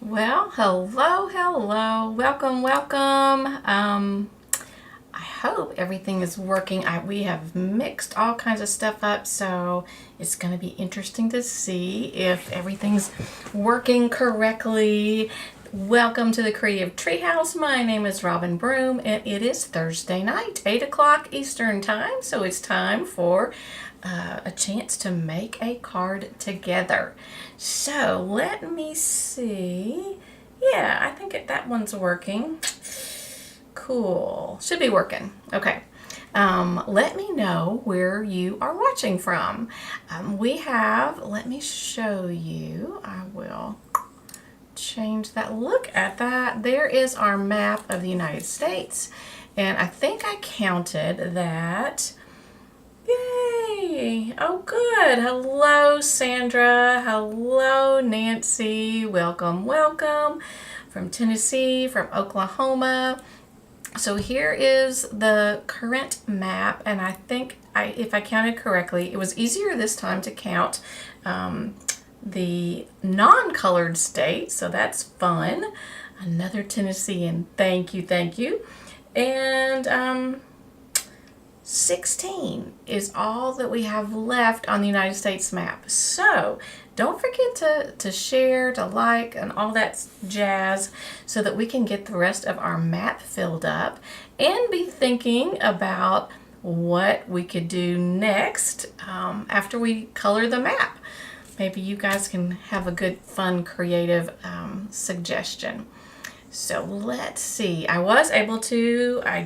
Well, hello. Welcome. I hope everything is working. We have mixed all kinds of stuff up, so it's going to be interesting to see if everything's working correctly. Welcome to the Creative Treehouse. My name is Robin Broom, and it is Thursday night, 8 o'clock Eastern Time, so it's time for a chance to make a card together. So let me see. Yeah, I think that one's working. Cool. Should be working. Okay. Let me know where you are watching from. Let me show you. I will change that. Look at that. There is our map of the United States. And I think I counted that. Yay! Oh, good. Hello, Sandra. Hello, Nancy. Welcome from Tennessee, from Oklahoma. So here is the current map, and I think if I counted correctly, it was easier this time to count the non-colored states, so that's fun. Another Tennessean. Thank you. And 16 is all that we have left on the United States map. So don't forget to share, to like, and all that jazz so that we can get the rest of our map filled up and be thinking about what we could do next after we color the map. Maybe you guys can have a good, fun, creative suggestion. So let's see. I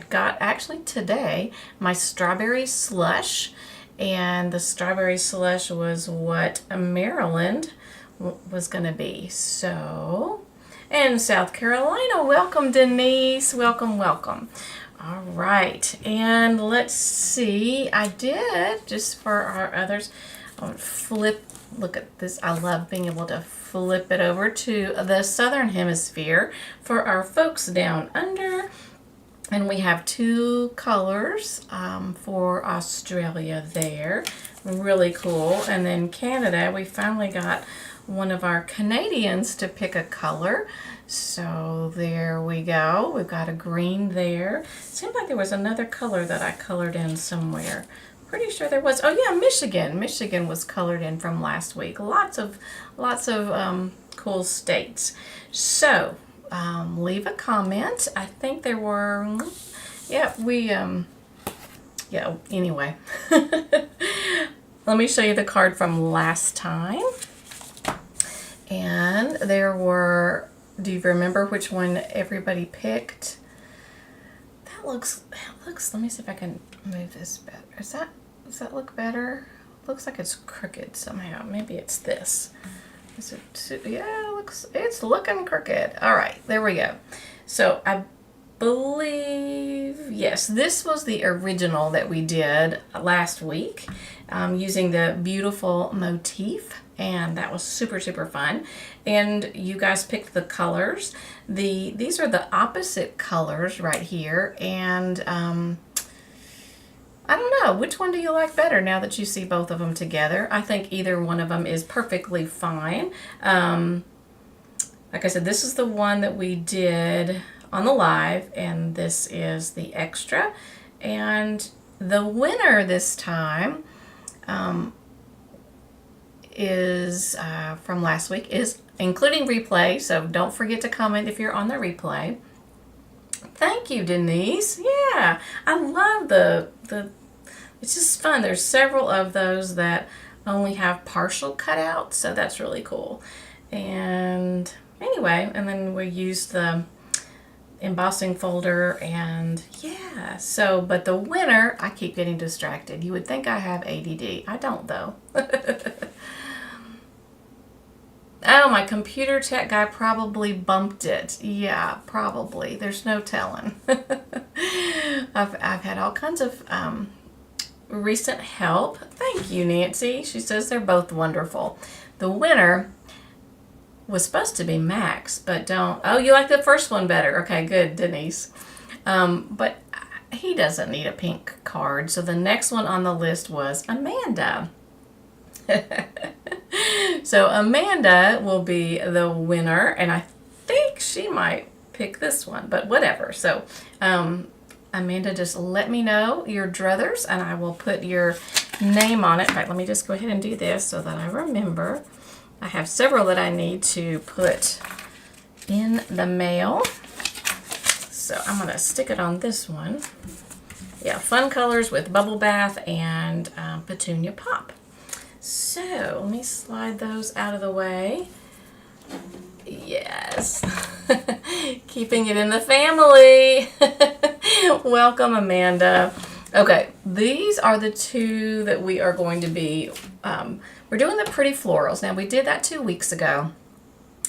got actually today my strawberry slush, and the strawberry slush was what Maryland was going to be. So, and South Carolina, welcome Denise, welcome. All right, and let's see. I did, just for our others, look at this. I love being able to flip it over to the southern hemisphere for our folks down under. And we have two colors for Australia there. Really cool. And then Canada, we finally got one of our Canadians to pick a color. So there we go. We've got a green there. Seemed like there was another color that I colored in somewhere. Pretty sure there was. Oh yeah, Michigan. Michigan was colored in from last week. Lots of cool states. So leave a comment. I think there were. Yeah, anyway. Let me show you the card from last time. And there were. Do you remember which one everybody picked? That looks. Let me see if I can move this better. Does that look better? Looks like it's crooked somehow. Maybe it's this. Is it? Yeah, it's looking crooked. All right, there we go. So I believe, yes, this was the original that we did last week using the beautiful motif. And that was super fun. And you guys picked the colors. These are the opposite colors right here. And I don't know, which one do you like better now that you see both of them together? I think either one of them is perfectly fine. Like I said, this is the one that we did on the live, and this is the extra. And the winner this time is from last week, is including replay, so don't forget to comment if you're on the replay. Thank you, Denise. Yeah, I love the it's just fun. There's several of those that only have partial cutouts, so that's really cool. And anyway, and then we used the embossing folder, and yeah, so, but the winner, I keep getting distracted. You would think I have ADD. I don't, though. Oh, my computer tech guy probably bumped it. Yeah, probably. There's no telling. I've had all kinds of recent help. Thank you, Nancy. She says they're both wonderful. The winner was supposed to be Max, but don't. Oh, you like the first one better. Okay, good, Denise. But he doesn't need a pink card. So the next one on the list was Amanda. So Amanda will be the winner, and I she might pick this one, but whatever. So Amanda, just let me know your druthers and I will put your name on it. In fact, let me just go ahead and do this so that I remember. I have several that I need to put in the mail. So I'm going to stick it on this one. Yeah, fun colors with Bubble Bath and Petunia Pop. So let me slide those out of the way. Yes. Keeping it in the family. Welcome, Amanda. Okay, these are the two that we are going to be, we're doing the Pretty Florals. Now, we did that 2 weeks ago,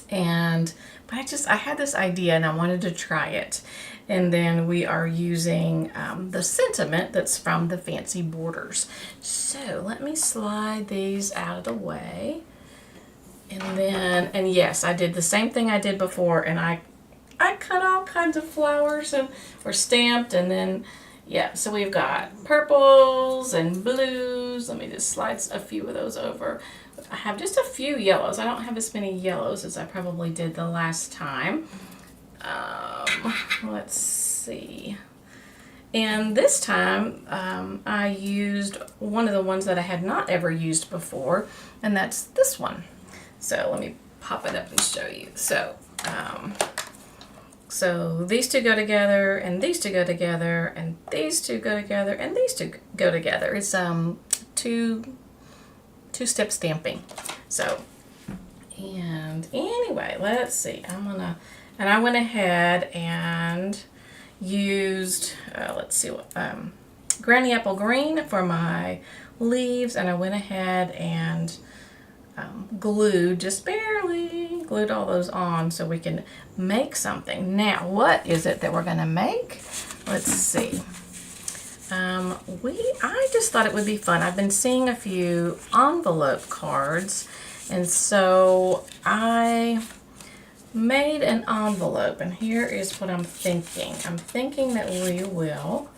but I had this idea and I wanted to try it. And then we are using the sentiment that's from the Fancy Borders. So let me slide these out of the way. And yes, I did the same thing I did before, and I cut all kinds of flowers and were stamped, and then, yeah, so we've got purples and blues. Let me just slide a few of those over. I have just a few yellows. I don't have as many yellows as I probably did the last time. Let's see. And this time, I used one of the ones that I had not ever used before, and that's this one. So let me pop it up and show you. So, so these two go together, and these two go together, and these two go together, and these two go together. It's two-step stamping. So, and anyway, let's see. I went ahead and used, let's see what, Granny Apple Green for my leaves, and I went ahead and glued, just barely glued all those on so we can make something. Now, what is it that we're gonna make? Let's see. I just thought it would be fun. I've been seeing a few envelope cards, and so I made an envelope, and here is what I'm thinking. I'm thinking that we will,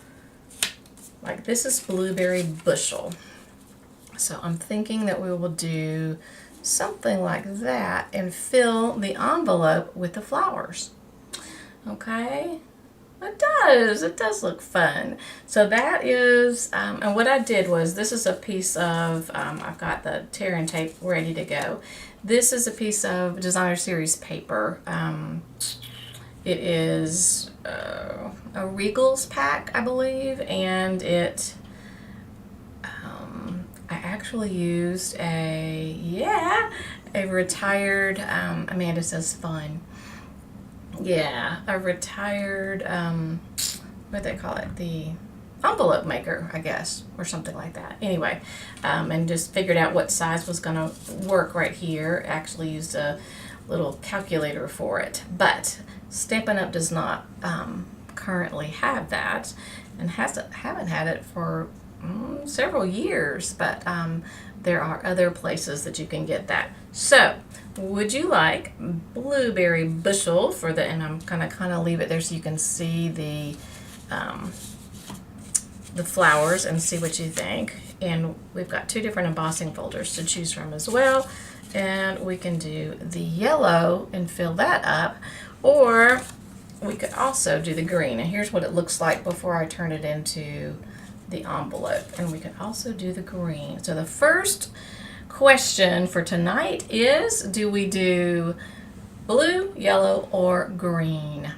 like, this is Blueberry Bushel. So I'm thinking that we will do something like that and fill the envelope with the flowers. Okay? It does look fun. So that is, and what I did was, this is a piece of, I've got the tear and tape ready to go. This is a piece of Designer Series paper. It is a Regals pack, I believe, and it, I actually used a retired, Amanda says fun. Yeah, a retired, what do they call it? The envelope maker, I guess, or something like that. Anyway, and just figured out what size was going to work right here. Actually used a little calculator for it. But Stampin' Up! Does not currently have that, and haven't had it for several years, but there are other places that you can get that. So, would you like Blueberry Bushel for the, and I'm gonna kind of leave it there so you can see the flowers and see what you think. And we've got 2 different embossing folders to choose from as well. And we can do the yellow and fill that up, or we could also do the green. And here's what it looks like before I turn it into the envelope. And we could also do the green. So the first question for tonight is, do we do blue, yellow, or green?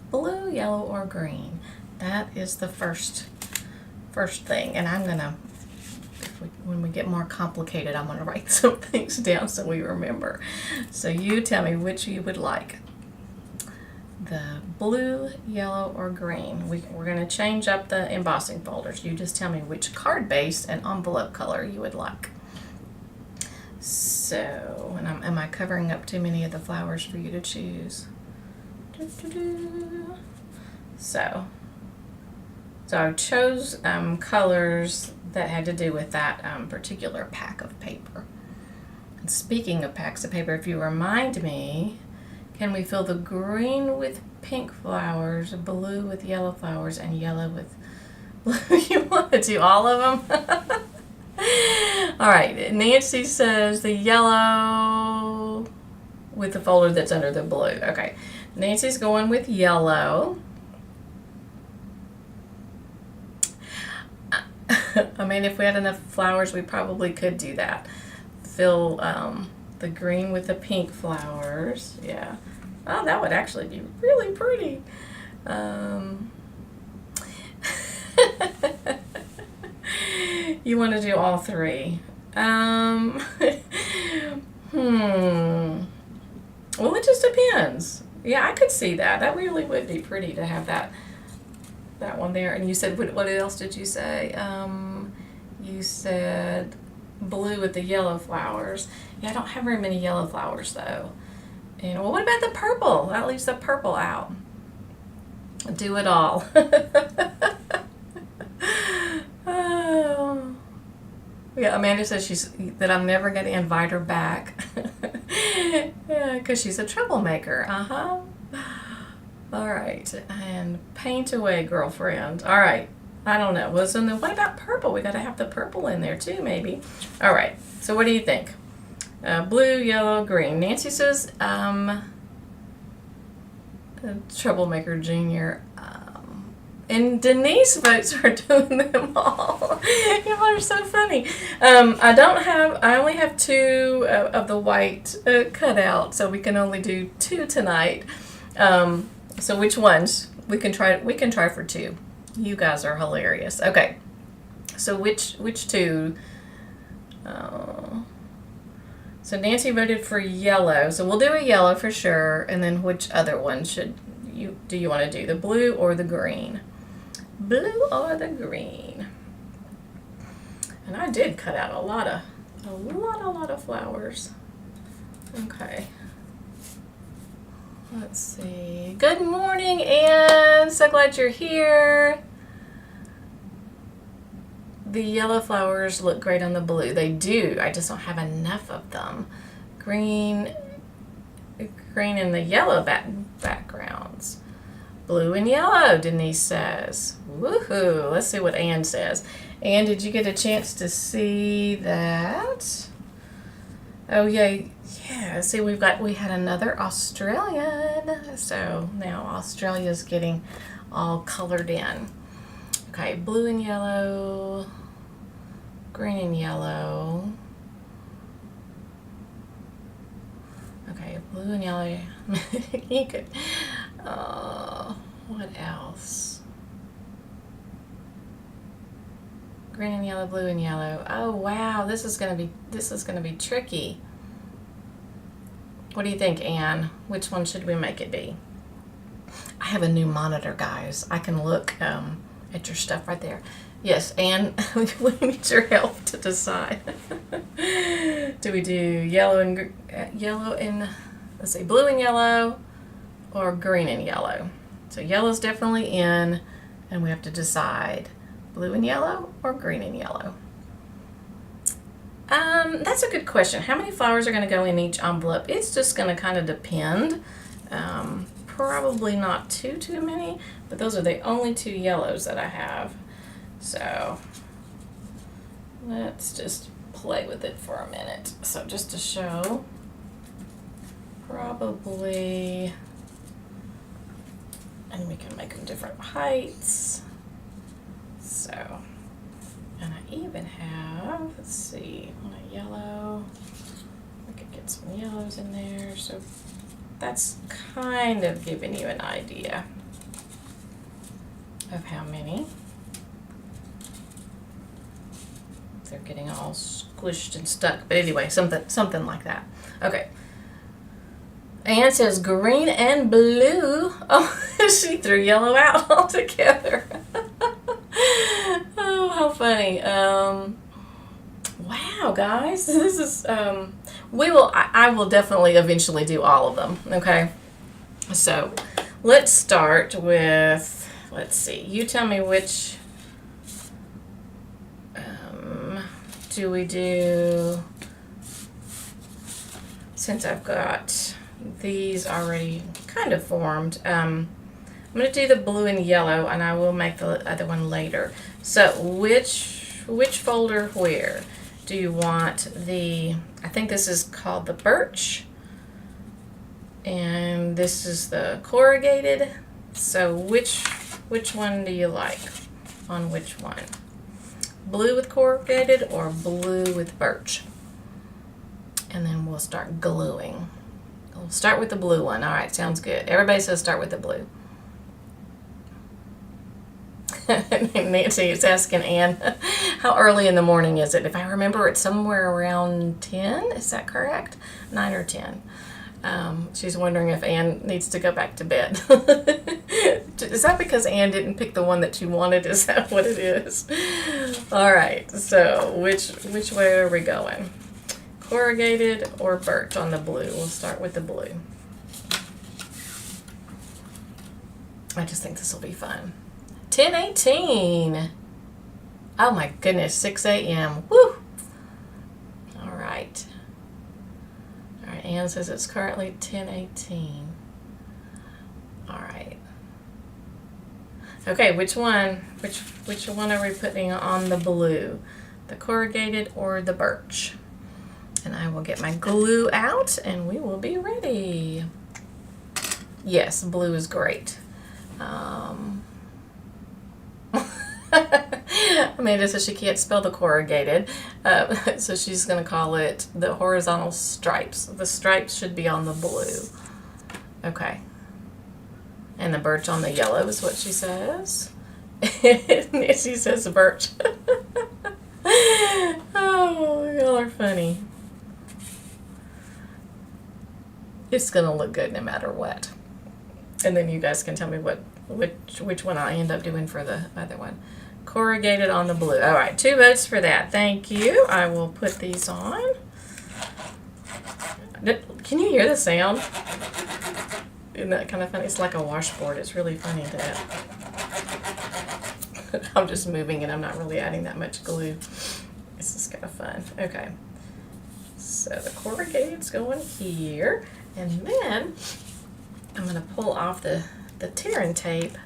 Blue, yellow, or green? That is the first thing. And I'm gonna, when we get more complicated, I'm gonna write some things down so we remember. So you tell me which you would like. The blue, yellow, or green. We're going to change up the embossing folders. You just tell me which card base and envelope color you would like. So, and am I covering up too many of the flowers for you to choose? So I chose colors that had to do with that particular pack of paper. And speaking of packs of paper, if you remind me, can we fill the green with pink flowers, blue with yellow flowers, and yellow with blue? You want to do all of them? All right, Nancy says the yellow with the folder that's under the blue. Okay, Nancy's going with yellow. I mean, if we had enough flowers, we probably could do that. Fill the green with the pink flowers. Yeah. Oh, that would actually be really pretty. You want to do all three. Well, it just depends. Yeah, I could see that. That really would be pretty to have that one there. And you said, what else did you say? You said blue with the yellow flowers. Yeah, I don't have very many yellow flowers though. And well, what about the purple? That leaves the purple out. Do it all. Oh. Yeah, Amanda says that I'm never going to invite her back. Yeah, because she's a troublemaker. Uh-huh. All right. And paint away, girlfriend. All right. I don't know. Well, so then what about purple? We got to have the purple in there too, maybe. All right. So what do you think? Blue, yellow, green. Nancy says troublemaker junior. And Denise votes for doing them all. You are so funny. I only have 2 of the white cut out, so we can only do 2 tonight. So which ones? We can try for 2. You guys are hilarious. Okay. So which 2? So Nancy voted for yellow. So we'll do a yellow for sure. And then which other one do you want to do? The blue or the green? Blue or the green? And I did cut out a lot of flowers. Okay. Let's see. Good morning, Anne. So glad you're here. The yellow flowers look great on the blue. They do. I just don't have enough of them. Green and the yellow backgrounds. Blue and yellow, Denise says. Woohoo. Let's see what Anne says. Anne, did you get a chance to see that? Oh, yeah. Yeah. See, we had another Australian. So now Australia's getting all colored in. Okay, blue and yellow. Green and yellow. Okay, blue and yellow. You could. What else? Green and yellow, blue and yellow. Oh wow, this is gonna be tricky. What do you think, Anne? Which one should we make it be? I have a new monitor, guys. I can look at your stuff right there. Yes, Anne, we need your help to decide. Do we do yellow and let's see, blue and yellow, or green and yellow? So yellow's definitely in, and we have to decide blue and yellow or green and yellow. That's a good question. How many flowers are going to go in each envelope? It's just going to kind of depend. Probably not too many, but those are the only 2 yellows that I have. So let's just play with it for a minute. So just to show, probably, and we can make them different heights. So, and I even have, let's see, on a yellow, we could get some yellows in there. So that's kind of giving you an idea of how many. They're getting all squished and stuck, but anyway, something like that. Okay. Anne says green and blue. Oh, she threw yellow out altogether. Oh, how funny. Wow, guys, this is I will definitely eventually do all of them. Okay, so let's start with, let's see, you tell me which do we do, since I've got these already kind of formed. I'm going to do the blue and yellow, and I will make the other one later. So which folder where? Do you want the, I think this is called the birch. And this is the corrugated. So which one do you like on which one? Blue with corrugated or blue with birch? And then we'll start gluing. We'll start with the blue one. All right, sounds good. Everybody says start with the blue. Nancy is asking Anne, how early in the morning is it? If I remember, it's somewhere around 10. Is that correct? 9 or 10. She's wondering if Anne needs to go back to bed. Is that because Anne didn't pick the one that you wanted? Is that what it is? All right. So which way are we going? Corrugated or birch on the blue? We'll start with the blue. I just think this will be fun. 10:18. Oh my goodness, 6 a.m. Woo! All right. All right, Anne says it's currently 10:18. All right. Okay, which one? Which one are we putting on the blue? The corrugated or the birch? And I will get my glue out and we will be ready. Yes, blue is great. Amanda says she can't spell the corrugated, so she's going to call it the horizontal stripes. The stripes should be on the blue. Okay. And the birch on the yellow is what she says. She says birch. Oh, y'all are funny. It's going to look good no matter what. And then you guys can tell me which one I end up doing for the other one. Corrugated on the blue. All right, 2 votes for that. Thank you. I will put these on. Can you hear the sound? Isn't that kind of funny? It's like a washboard. It's really funny that I'm just moving and I'm not really adding that much glue. This is kind of fun. Okay. So the corrugated's going here. And then I'm going to pull off the tearing tape.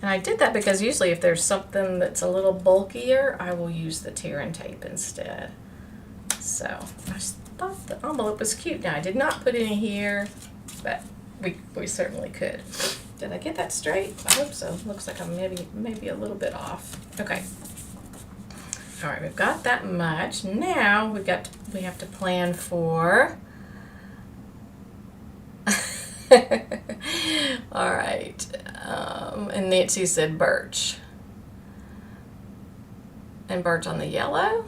And I did that because usually if there's something that's a little bulkier, I will use the tearing tape instead. So I just thought the envelope was cute. Now I did not put any here, but we certainly could. Did I get that straight? I hope so. Looks like I'm maybe a little bit off. Okay. All right, we've got that much. Now we have to plan for. All right. And Nancy said birch. And birch on the yellow.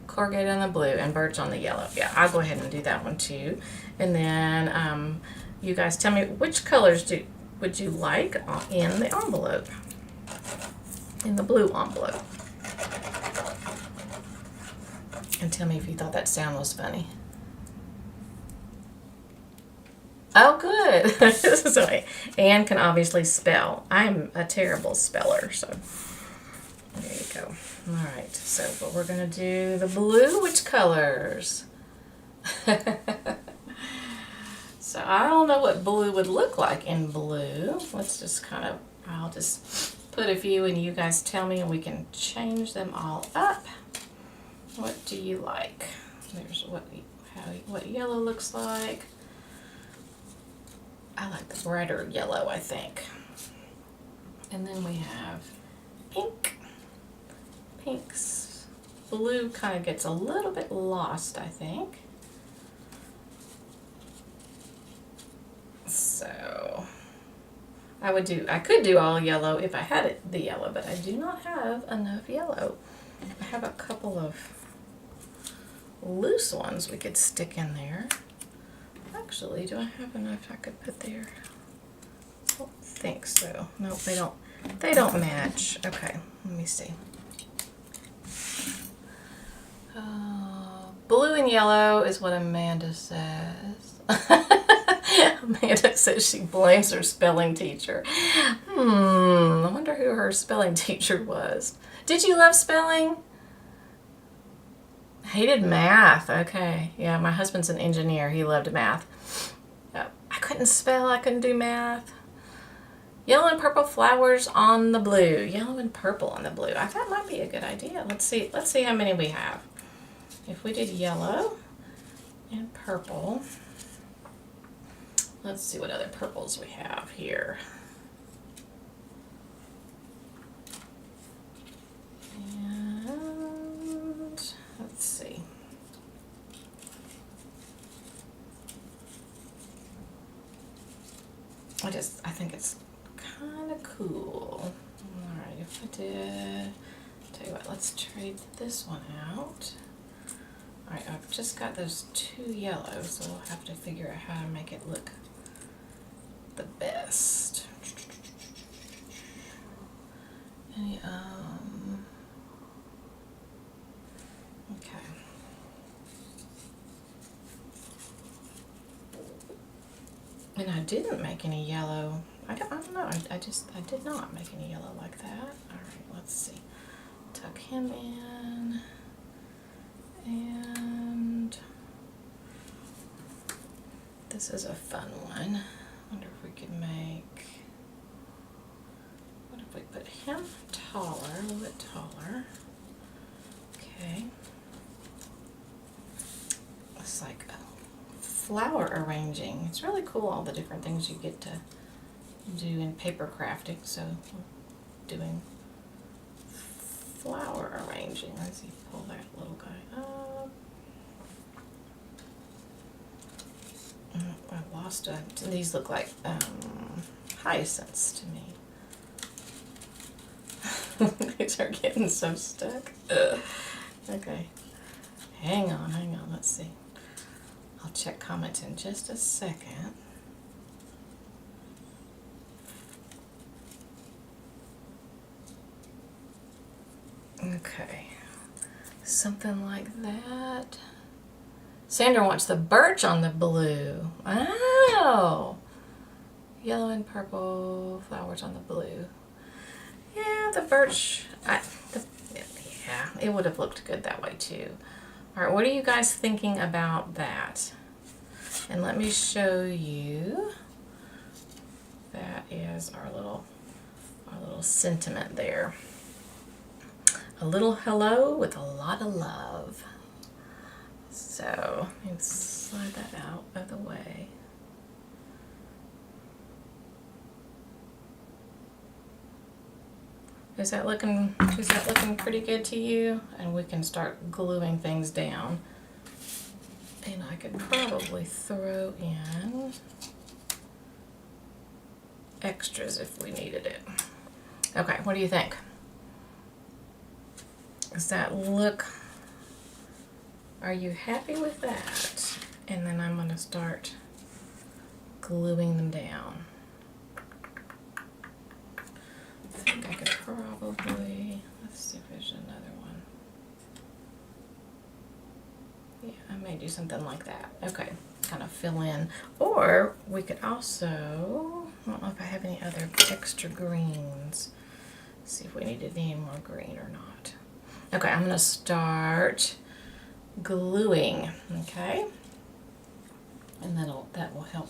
Corrugated on the blue and birch on the yellow. Yeah, I'll go ahead and do that one too. And then you guys tell me which colors would you like in the envelope. In the blue envelope. And tell me if you thought that sound was funny. Oh, good. So Anne can obviously spell. I'm a terrible speller, so there you go. All right, so what we're going to do, the blue, which colors? So I don't know what blue would look like in blue. Let's just I'll just put a few and you guys tell me and we can change them all up. What do you like? There's what yellow looks like. I like the brighter yellow, I think. And then we have pink. Pink's blue kind of gets a little bit lost, I think. So I could do all yellow if I had the yellow, but I do not have enough yellow. I have a couple of loose ones we could stick in there. Actually, do I have enough I could put there? I don't think so. Nope, they don't match. Okay, let me see. Blue and yellow is what Amanda says. Amanda says she blames her spelling teacher. I wonder who her spelling teacher was. Did you love spelling? Hated math. Okay. Yeah, my husband's an engineer. He loved math. I couldn't spell. I couldn't do math. Yellow and purple flowers on the blue. Yellow and purple on the blue. I thought might be a good idea. Let's see how many we have. If we did yellow and purple, Let's see what other purples we have here. And let's see. I think it's kind of cool. Alright, if I did, tell you what, let's trade this one out. Alright, I've just got those 2 yellows, so we'll have to figure out how to make it look the best. Any, okay. And I didn't make any yellow. I don't know. I did not make any yellow like that. Alright, let's see. Tuck him in. And this is a fun one. Wonder if we could make, what if we put him taller, a little bit taller. Okay. It's like flower arranging. It's really cool, all the different things you get to do in paper crafting. So we're doing flower arranging. Let's see, pull that little guy up. I lost a, these look like hyacinths to me. These are getting so stuck. Ugh. Okay, hang on, let's see. I'll check comments in just a second. Okay, something like that. Sandra wants the birch on the blue. Oh, yellow and purple flowers on the blue. Yeah, the birch, yeah, it would have looked good that way too. All right, what are you guys thinking about that? And let me show you. That is our little sentiment there. A little hello with a lot of love. So let's slide that out of the way. Is that looking pretty good to you? And we can start gluing things down. And I could probably throw in extras if we needed it. Okay, what do you think? Does that look, are you happy with that? And then I'm going to start gluing them down. I think I could probably, let's see if there's another one. Yeah, I may do something like that. Okay, kind of fill in. Or we could also, I don't know if I have any other extra greens. Let's see if we needed any more green or not. Okay, I'm going to start gluing, okay? And that will help.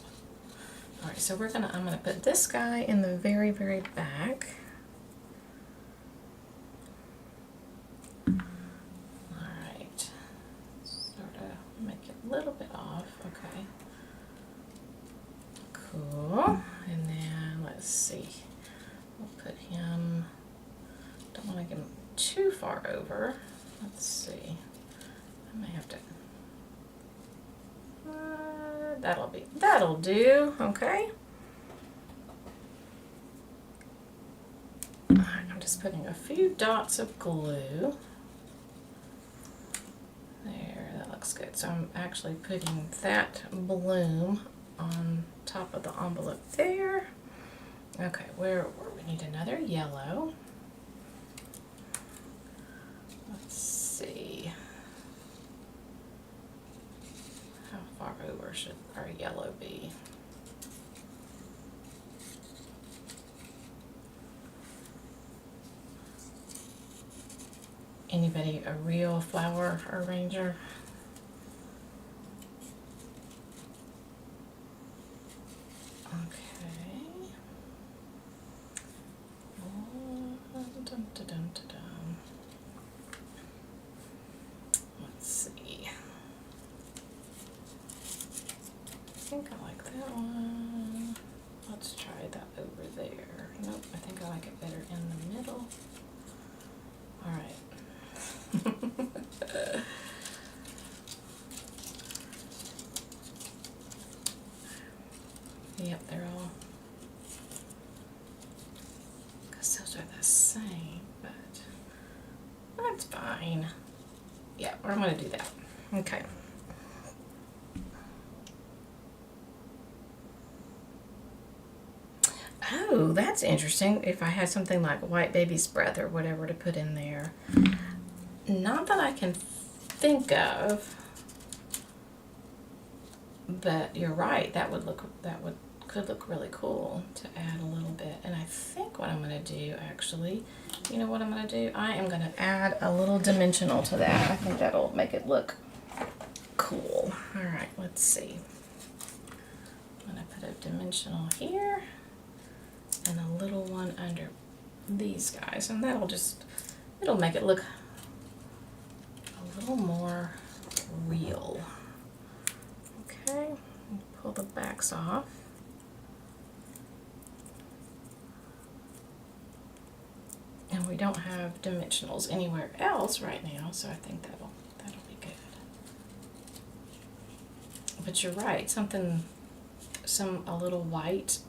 All right, so I'm going to put this guy in the very, very back. All right, sort of make it a little bit off, okay. Cool, and then let's see. We'll put him, don't want to get him too far over. Let's see. I may have to. That'll do. Okay. Alright, I'm just putting a few dots of glue. There, that looks good. So I'm actually putting that bloom on top of the envelope there. Okay, where we need another yellow. Let's see. How far over should our yellow be? Anybody a real flower arranger? Okay. Dun, dun, dun, dun, dun. Let's see. I think I like that one. Yep, they're all, because those are the same, but that's fine. Yeah, I'm going to do that. Okay. Oh, that's interesting. If I had something like white baby's breath or whatever to put in there. Not that I can think of, but you're right. Could look really cool to add a little bit. And I think what I'm going to do, actually, you know what I'm going to do? I am going to add a little dimensional to that. I think that'll make it look cool. All right, let's see. I'm going to put a dimensional here and a little one under these guys, and it'll make it look a little more real. Okay, pull the backs off. And we don't have dimensionals anywhere else right now, so I think that'll be good. But you're right, a little white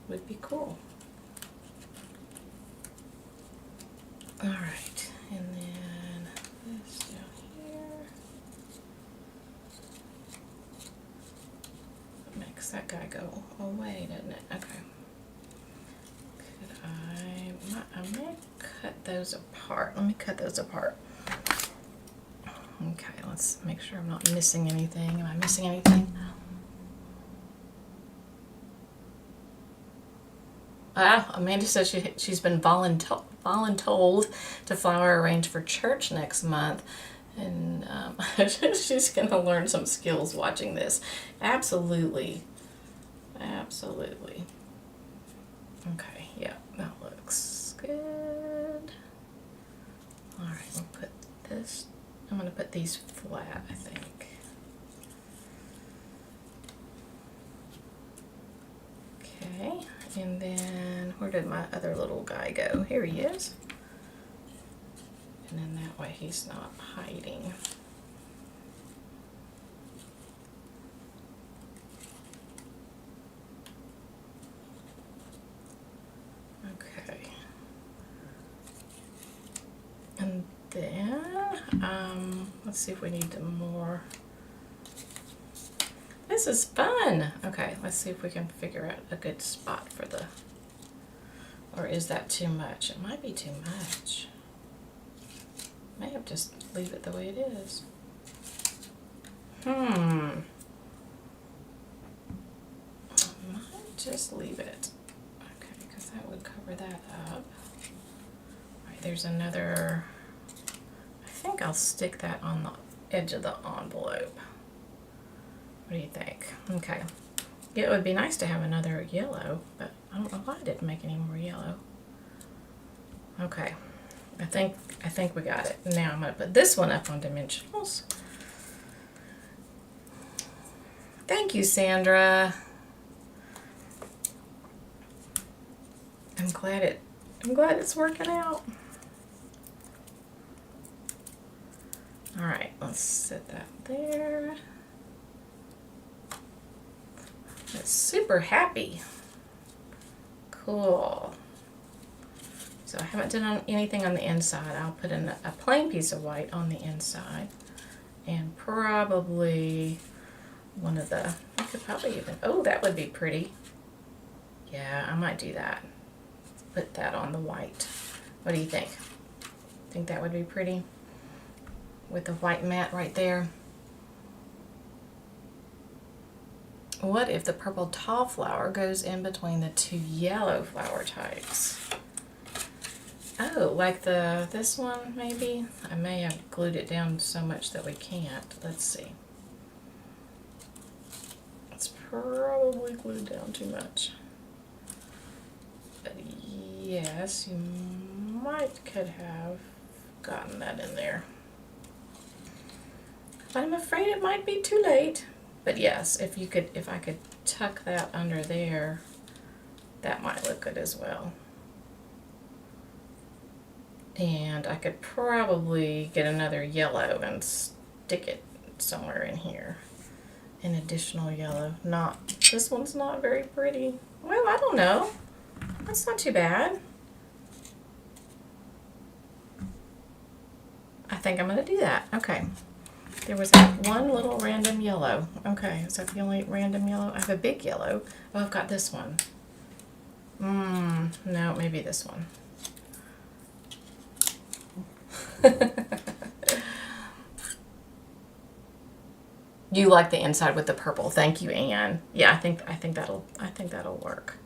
would be cool. All right, and then this down here. It makes that guy go away, doesn't it? Okay. I may cut those apart. Let me cut those apart. Okay, let's make sure I'm not missing anything. Am I missing anything? Amanda says she's been voluntold to flower arrange for church next month. And she's going to learn some skills watching this. Absolutely. Absolutely. Okay, yeah, that looks good. Alright, we'll put this, I'm going to put these flat, I think. Okay, and then where did my other little guy go? Here he is. And then that way he's not hiding. Okay. And then, let's see if we need more. This is fun. Okay, let's see if we can figure out a good spot for the, or is that too much? It might be too much. May have just leave it the way it is. Might just leave it. Okay, because that would cover that up. All right, there's another, I think I'll stick that on the edge of the envelope. What do you think? Okay. It would be nice to have another yellow, but I don't know why I didn't make any more yellow. Okay. I think we got it. Now I'm going to put this one up on dimensionals. Thank you, Sandra. I'm glad it's working out. All right, let's set that there. It's super happy. Cool. So I haven't done anything on the inside. I'll put in a plain piece of white on the inside, and probably one of the, I could probably even, oh, that would be pretty. Yeah, I might do that. Put that on the white. What do you think? Think that would be pretty? With the white mat right there. What if the purple tall flower goes in between the two yellow flower types? Oh, like this one maybe? I may have glued it down so much that we can't. Let's see. It's probably glued down too much. But yes, you could have gotten that in there. But I'm afraid it might be too late. But yes, if I could tuck that under there, that might look good as well. And I could probably get another yellow and stick it somewhere in here. An additional yellow, not This one's not very pretty. Well, I don't know. That's not too bad. I think I'm going to do that. Okay. There was one little random yellow. Okay, is that the only random yellow? I have a big yellow. Oh, I've got this one. No, maybe this one. You like the inside with the purple. Thank you, Anne. Yeah, I think that'll work.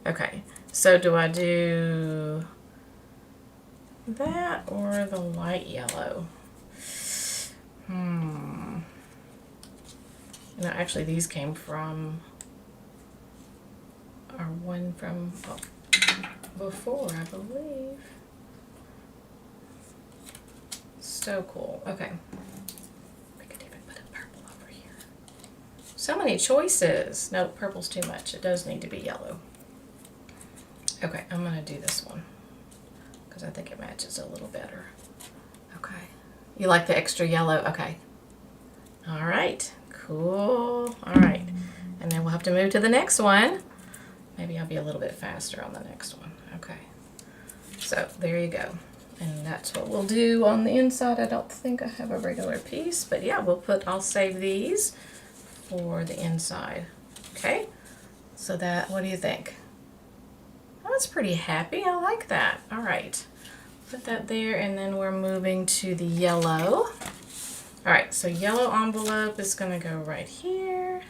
Okay. So do I do that or the light yellow? You know, actually these came from our one from before, I believe. So cool. Okay. We could even put a purple over here. So many choices. No, purple's too much. It does need to be yellow. Okay, I'm going to do this one because I think it matches a little better. Okay. You like the extra yellow? Okay. All right. Cool. All right. And then we'll have to move to the next one. Maybe I'll be a little bit faster on the next one. Okay. So there you go. And that's what we'll do on the inside. I don't think I have a regular piece, but yeah, I'll save these for the inside. Okay. So that, what do you think? That's pretty happy. I like that. All right. Put that there, and then we're moving to the yellow. All right, so yellow envelope is going to go right here.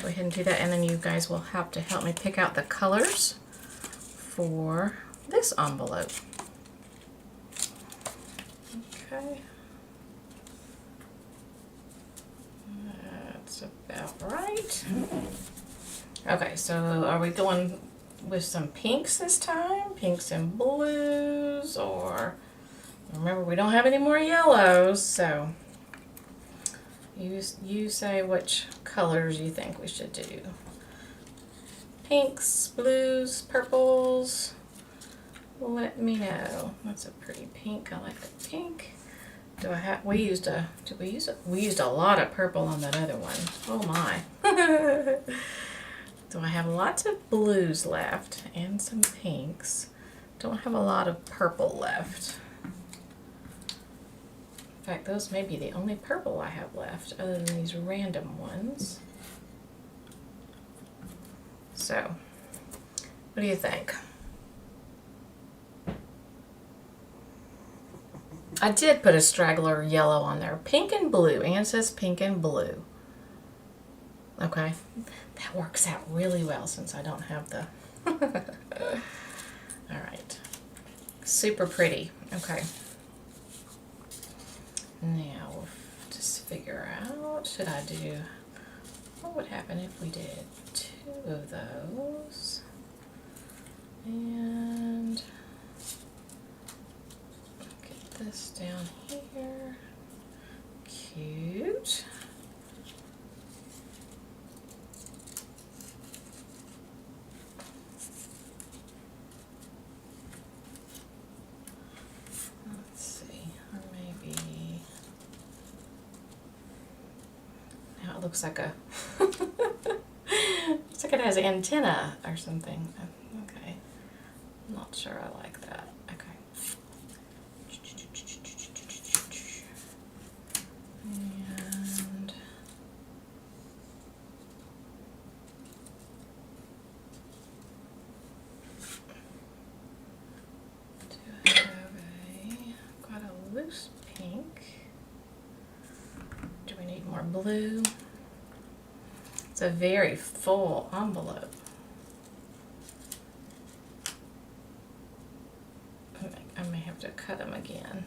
Go ahead and do that, and then you guys will have to help me pick out the colors for this envelope. Okay. That's about right. Okay, so are we going with some pinks this time? Pinks and blues, or remember we don't have any more yellows, so you say which colors you think we should do. Pinks, blues, purples. Let me know. That's a pretty pink. I like the pink. We used a lot of purple on that other one. Oh my. Do I have lots of blues left and some pinks? Don't have a lot of purple left. In fact, those may be the only purple I have left other than these random ones. So, what do you think? I did put a straggler yellow on there. Pink and blue. Anne says pink and blue. Okay. That works out really well since I don't have the... Alright. Super pretty. Okay. Now, we'll just figure out, should I do... What would happen if we did 2 of those? And... get this down here. Cute. Let's see, or maybe now it looks like a looks like it has an antenna or something. Okay, I'm not sure I like that. And do I have got a loose pink? Do we need more blue? It's a very full envelope. I may have to cut them again.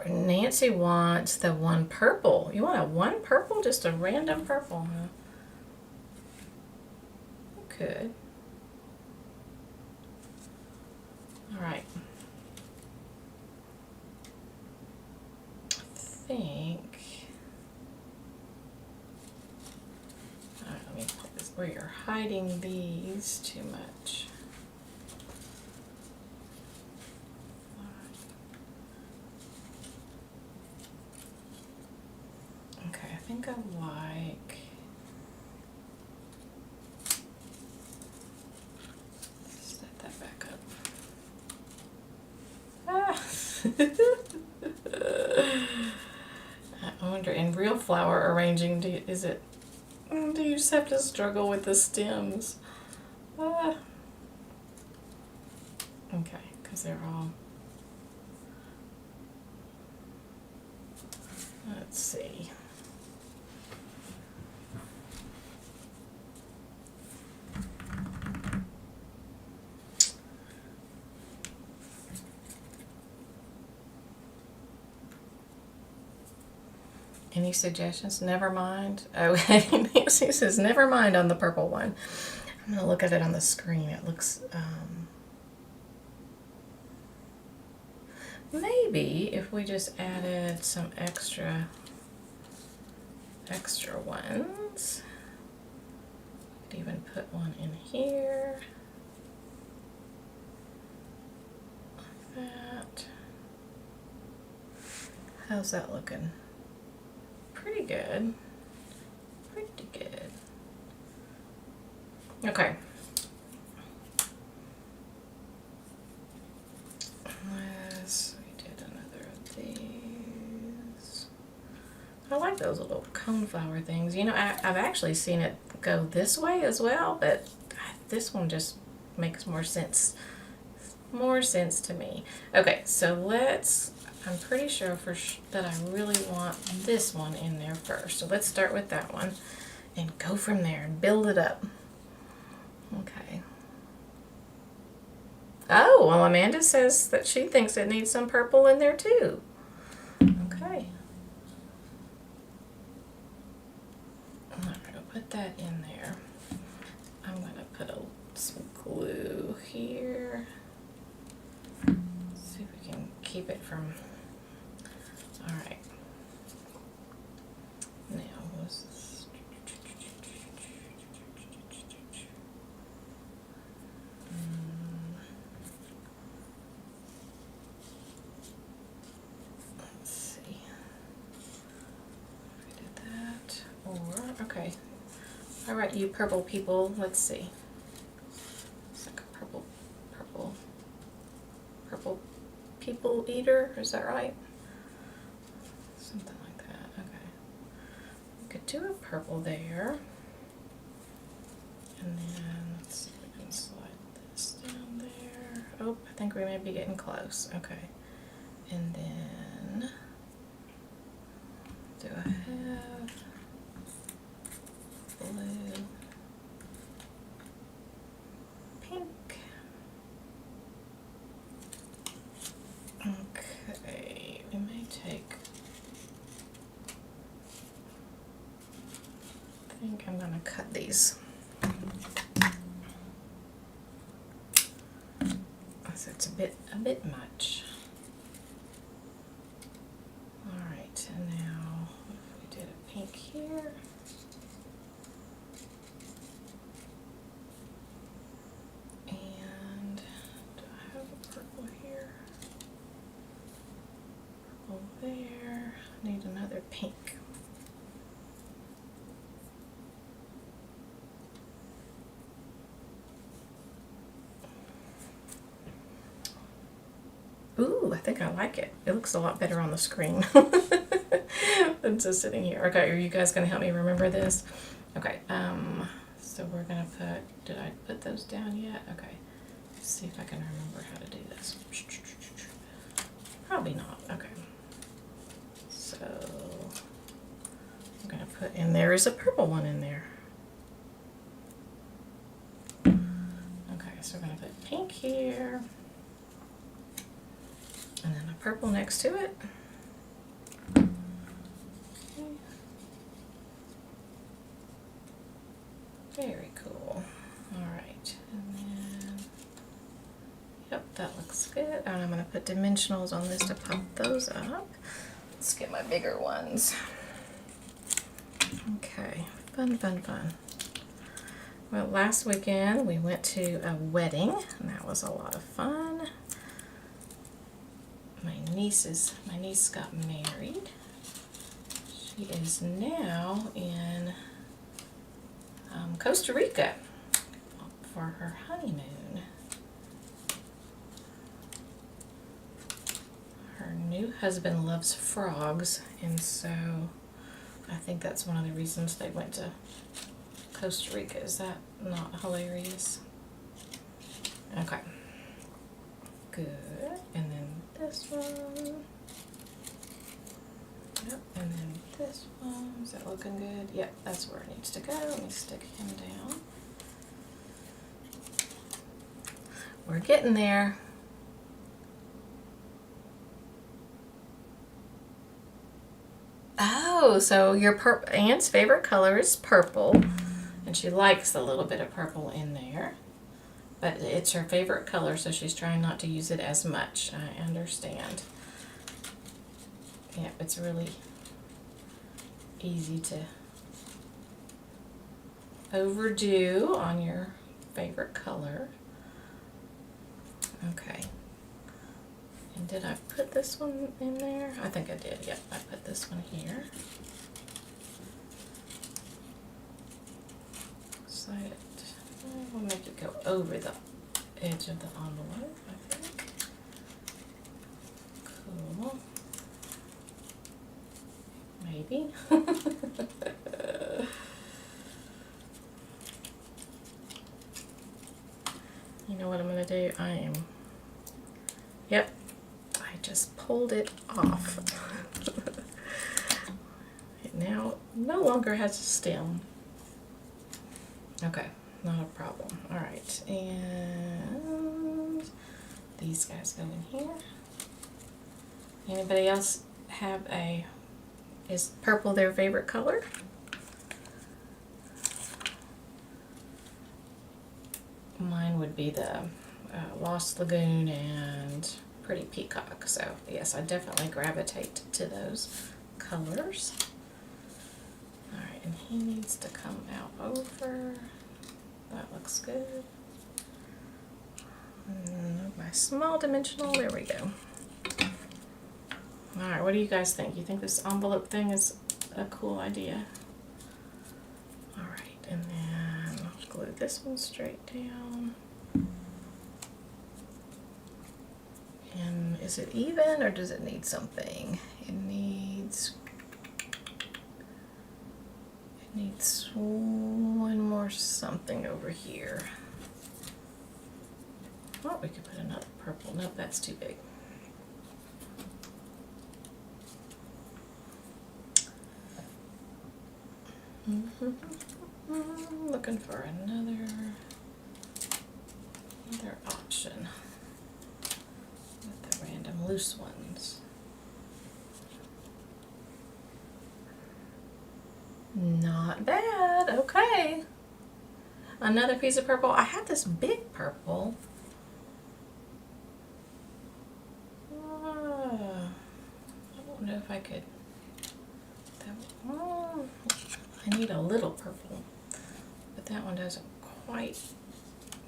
Nancy wants the one purple. You want a one purple? Just a random purple, huh? You could. All right. I think. All right, let me put this where you're hiding these too much. think I like. Set that back up. I wonder, in real flower arranging, do you just have to struggle with the stems? Okay, because they're all. Let's see. Any suggestions? Never mind. Oh, Nancy says never mind on the purple one. I'm going to look at it on the screen. It looks, maybe if we just added some extra ones. Could even put one in here. Like that. How's that looking? Pretty good. Pretty good. Okay. We did another of these. I like those little coneflower things. You know, I've actually seen it go this way as well, but this one just makes more sense. More sense to me. Okay, so I'm pretty sure that I really want this one in there first. So let's start with that one and go from there and build it up. Okay. Oh, well, Amanda says that she thinks it needs some purple in there too. Okay. All right, I'll put that in there. I'm going to put some glue here. See if we can keep it from. All right. Now, what's this? Let's see. We did that. Or, okay. All right, you purple people, let's see. It's like a purple people eater, is that right? Something like that, okay. We could do a purple there. And then, let's see if we can slide this down there. Oh, I think we may be getting close, okay. And then, do I have blue, pink? Okay, we may take, I think I'm gonna cut these. So it's a bit much. All right, and now if we did a pink here. And do I have a purple here? Purple there. I need another pink. Ooh, I think I like it. It looks a lot better on the screen than just sitting here. Okay, are you guys gonna help me remember this? Okay, so we're gonna put, did I put those down yet? Okay, let's see if I can remember how to do this. Probably not, okay. So, I'm gonna put, and there is a purple one in there. Okay, so we're gonna put pink here. And then a purple next to it. Okay. Very cool. All right, and then, yep, that looks good. And I'm gonna put dimensionals on this to pop those up. Let's get my bigger ones. Okay, fun, fun, fun. Well, last weekend we went to a wedding, and that was a lot of fun. My niece got married. She She is now in Costa Rica for her honeymoon. Her new husband loves frogs, and so I think that's one of the reasons they went to Costa Rica. Is that not hilarious? Okay. Good. And then this one. Yep. And then this one. Is that looking good? Yep, that's where it needs to go. Let me stick him down. We're getting there. Oh, so your Anne's favorite color is purple, and she likes a little bit of purple in there, but it's her favorite color, so she's trying not to use it as much. I understand. Yep, it's really easy to overdo on your favorite color. Okay. And did I put this one in there? I think I did. Yep, I put this one here. Slide it. We'll make it go over the edge of the envelope, I think. Cool. Maybe. You know what I'm going to do? Yep. I just pulled it off. It now no longer has a stem. Okay, not a problem. All right, and these guys go in here. Anybody else have is purple their favorite color? Mine would be the Lost Lagoon and Pretty Peacock. So yes, I definitely gravitate to those colors. All right, and he needs to come out over. That looks good. And my small dimensional, there we go. All right, what do you guys think? You think this envelope thing is a cool idea? All right, and then I'll glue this one straight down. And is it even, or does it need something? It needs one more something over here. Oh, we could put another purple. Nope, that's too big. Looking for another option with the random loose ones. Not bad. Okay. Another piece of purple. I had this big purple. I don't know if I could. I need a little purple, but that one doesn't quite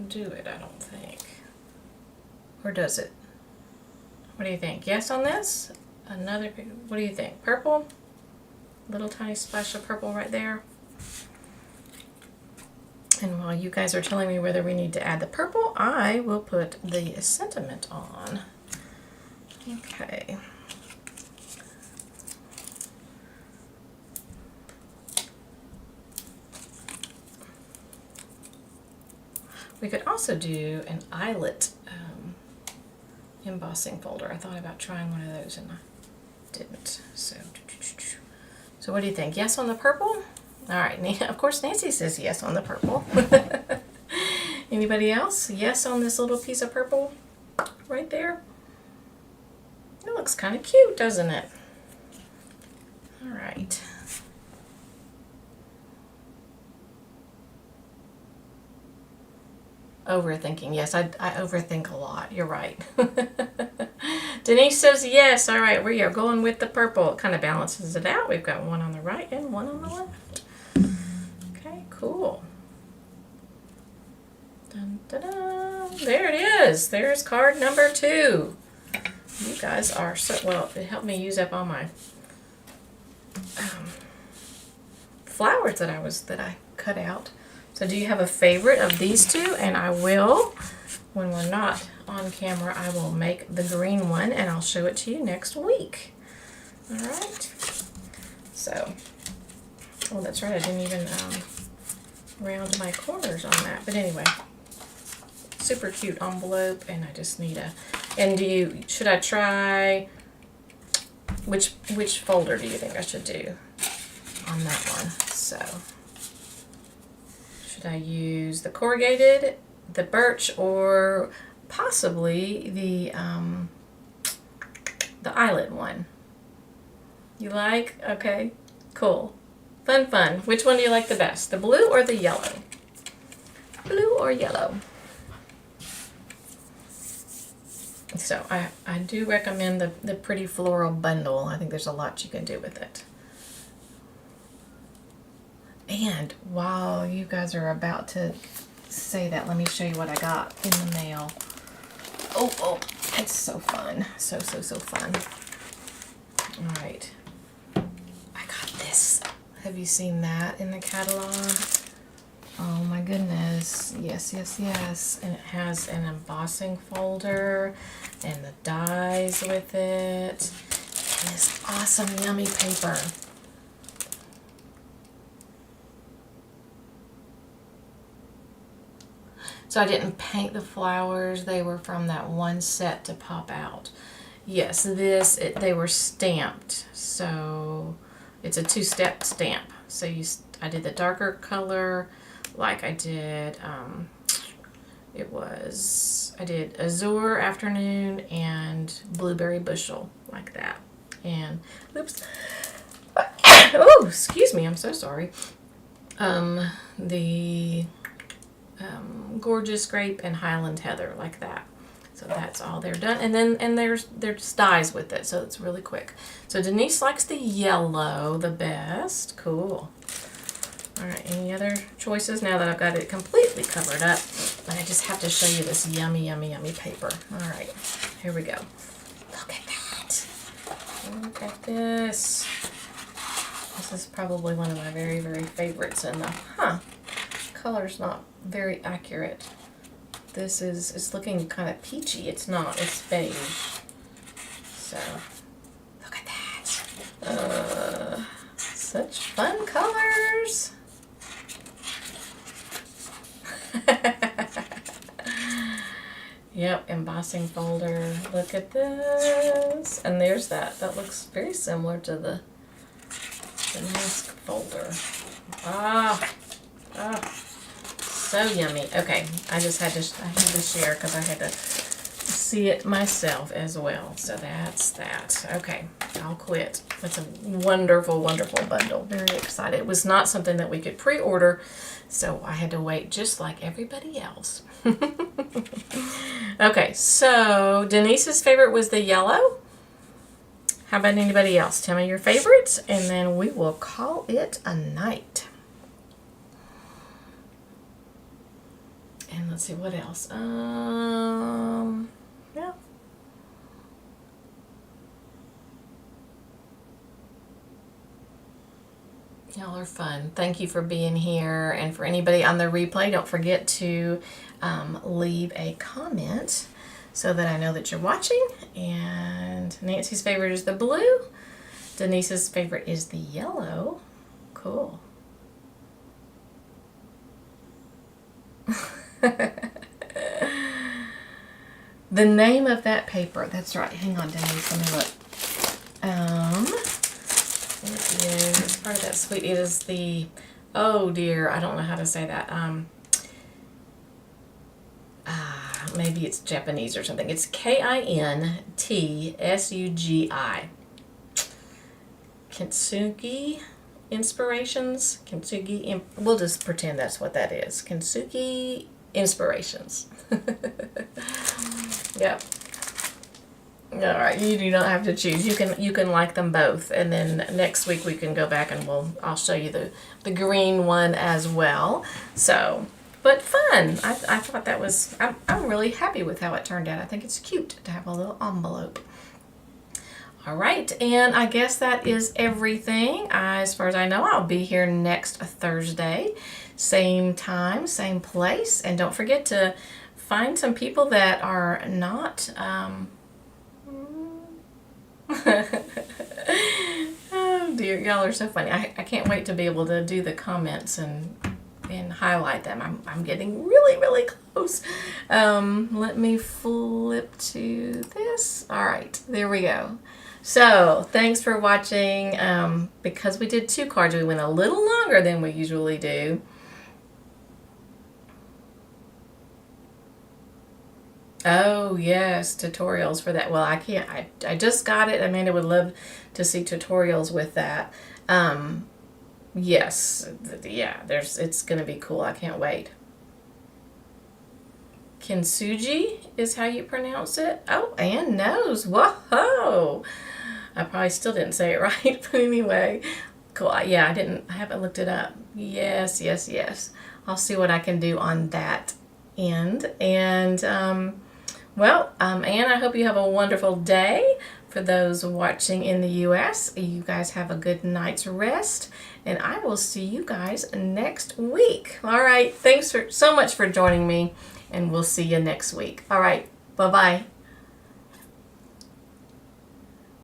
do it, I don't think. Or does it? What do you think? Yes on this? Another, what do you think? Purple? Little tiny splash of purple right there. And while you guys are telling me whether we need to add the purple, I will put the sentiment on. Okay. We could also do an eyelet embossing folder. I thought about trying one of those and I didn't. So what do you think? Yes on the purple? All right, of course Nancy says yes on the purple. Anybody else? Yes on this little piece of purple right there? It looks kind of cute, doesn't it? All right. Overthinking. Yes, I overthink a lot. You're right. Denise says yes. All right, we are going with the purple. It kind of balances it out. We've got one on the right and one on the left. Okay, cool. Dun, dun, dun. There it is. There's card number 2. You guys are so, well, it helped me use up all my flowers that I cut out. So do you have a favorite of these two? And I will, when we're not on camera, I will make the green one and I'll show it to you next week. All right. So, oh, that's right. I didn't even round my corners on that. But anyway, super cute envelope, and I just need a. And should I try? Which folder do you think I should do on that one? So, should I use the corrugated, the birch, or possibly the eyelet one? You like? Okay, cool. Fun. Which one do you like the best? The blue or the yellow? Blue or yellow? So I do recommend the Pretty Floral bundle. I think there's a lot you can do with it. And while you guys are about to say that, let me show you what I got in the mail. Oh, it's so fun. So fun. All right. I got this. Have you seen that in the catalog? Oh my goodness. Yes. And it has an embossing folder and the dies with it. And this awesome yummy paper. So I didn't paint the flowers. They were from that one set to pop out. Yes, they were stamped. So it's a two-step stamp. So I did the darker color, like I did, I did Azure Afternoon and Blueberry Bushel, like that. And, oops. Oh, excuse me, I'm so sorry. The Gorgeous Grape and Highland Heather, like that. So that's all they're done. And there's dies with it, so it's really quick. So Denise likes the yellow the best. Cool. All right, any other choices now that I've got it completely covered up? But I just have to show you this yummy paper. All right, here we go. Look at that. Look at this. This is probably one of my very favorites. And the color's not very accurate. It's looking kind of peachy. It's not. It's beige. So look at that. Such fun colors. Yep, embossing folder. Look at this. And there's that. That looks very similar to the mask folder. So yummy. Okay, I had to share because I had to see it myself as well. So that's that. Okay, I'll quit. That's a wonderful bundle. Very excited. It was not something that we could pre-order, so I had to wait just like everybody else. Okay, so Denise's favorite was the yellow. How about anybody else? Tell me your favorites, and then we will call it a night. And let's see what else. Yeah. Y'all are fun. Thank you for being here. And for anybody on the replay, don't forget to leave a comment so that I know that you're watching. And Nancy's favorite is the blue. Denise's favorite is the yellow. Cool. The name of that paper, that's right. Hang on, Denise, let me look. It is, it's part of that sweet, it is the, oh dear, I don't know how to say that. Maybe it's Japanese or something. It's Kintsugi. Kintsugi Inspirations. Kintsugi, we'll just pretend that's what that is. Kintsugi Inspirations. Yep. All right, you do not have to choose. You can like them both, and then next week we can go back and I'll show you the green one as well. So, but fun. I thought that was. I'm really happy with how it turned out. I think it's cute to have a little envelope. All right, and I guess that is everything. As far as I know, I'll be here next Thursday. Same time, same place. And don't forget to find some people that are not... Oh dear, y'all are so funny. I can't wait to be able to do the comments and highlight them. I'm getting really, really close. Let me flip to this. All right, there we go. So thanks for watching. Because we did 2 cards, we went a little longer than we usually do. Oh yes, tutorials for that. Well, I can't. I just got it. Amanda would love to see tutorials with that. Yes, yeah. It's gonna be cool. I can't wait. Kintsugi is how you pronounce it. Oh, Anne knows. Whoa! I probably still didn't say it right, but anyway, cool. Yeah, I haven't looked it up. Yes, yes, yes. I'll see what I can do on that end. And well, Anne, I hope you have a wonderful day. For those watching in the U.S., you guys have a good night's rest, and I will see you guys next week. All right, thanks so much for joining me, and we'll see you next week. All right, bye-bye.